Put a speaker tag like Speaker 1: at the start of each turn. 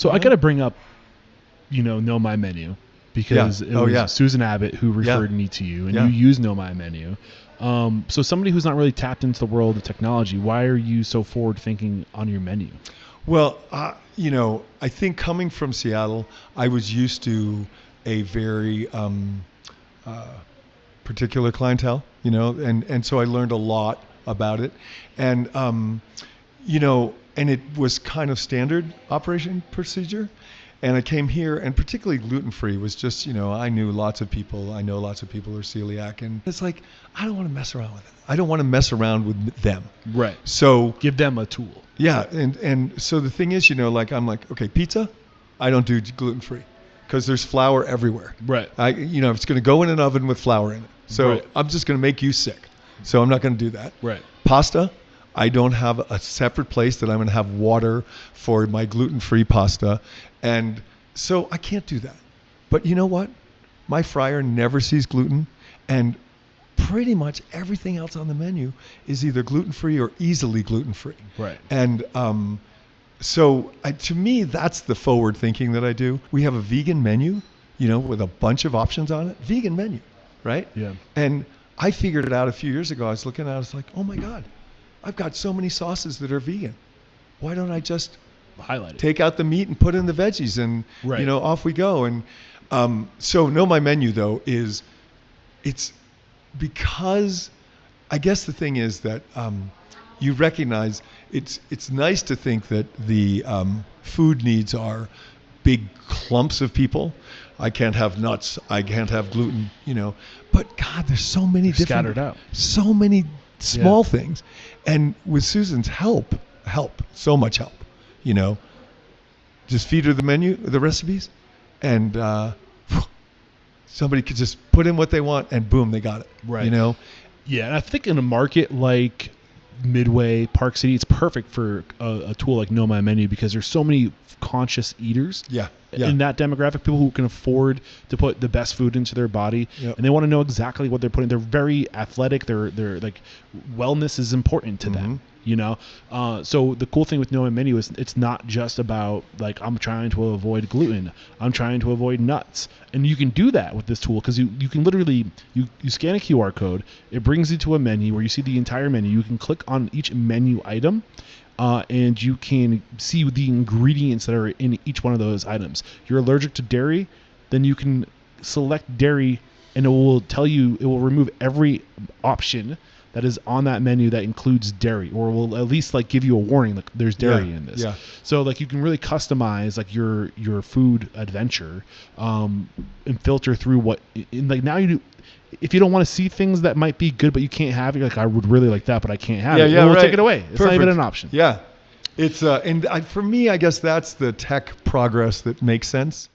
Speaker 1: So I got to bring up, Know My Menu, because it was Susan Abbott who referred me to you, and you use Know My Menu. So somebody who's not really tapped into the world of technology, why are you so forward thinking on your menu?
Speaker 2: Well, I think coming from Seattle, I was used to a very particular clientele, and so I learned a lot about it. And, and it was kind of standard operation procedure. And I came here, and particularly gluten-free was just, I knew lots of people. I know lots of people are celiac. And it's like, I don't want to mess around with it. I don't want to mess around with them.
Speaker 1: Right.
Speaker 2: So
Speaker 1: give them a tool.
Speaker 2: Yeah. And so the thing is, I'm like, okay, pizza, I don't do gluten-free because there's flour everywhere.
Speaker 1: Right.
Speaker 2: It's going to go in an oven with flour in it. So I'm just going to make you sick. So I'm not going to do that.
Speaker 1: Right.
Speaker 2: Pasta, I don't have a separate place that I'm going to have water for my gluten-free pasta. And so I can't do that. But you know what? My fryer never sees gluten, and pretty much everything else on the menu is either gluten-free or easily gluten-free.
Speaker 1: Right.
Speaker 2: And so to me, that's the forward thinking that I do. We have a vegan menu, with a bunch of options on it. Vegan menu, right?
Speaker 1: Yeah.
Speaker 2: And I figured it out a few years ago. I was looking at it, I was like, oh my God, I've got so many sauces that are vegan. Why don't I just
Speaker 1: highlight it,
Speaker 2: take out the meat and put in the veggies, and off we go. And so Know My Menu though it's because I guess the thing is that you recognize it's nice to think that the food needs are big clumps of people. I can't have nuts. I can't have gluten. But God, there's so many different,
Speaker 1: scattered out,
Speaker 2: so many small things, and with Susan's help, so much help. Just feed her the menu, the recipes, and somebody could just put in what they want, and boom, they got it.
Speaker 1: Right. Yeah, and I think in a market like Midway, Park City, it's perfect for a tool like Know My Menu, because there's so many conscious eaters.
Speaker 2: Yeah.
Speaker 1: In that demographic, people who can afford to put the best food into their body, and they want to know exactly what they're putting. They're very athletic. They're like, wellness is important to them. So the cool thing with Know My Menu is it's not just about like, I'm trying to avoid gluten, I'm trying to avoid nuts, and you can do that with this tool, because you can literally you scan a QR code, it brings you to a menu where you see the entire menu. You can click on each menu item, and you can see the ingredients that are in each one of those items. You're allergic to dairy, then you can select dairy, and it will tell you, it will remove every option that is on that menu that includes dairy, or will at least like give you a warning like there's dairy in this. So like you can really customize like your food adventure, and filter through what like now you do. If you don't want to see things that might be good but you can't have it, you're like, I would really like that but I can't have it. We'll take it away. It's not even an option.
Speaker 2: Yeah. It's for me, I guess that's the tech progress that makes sense.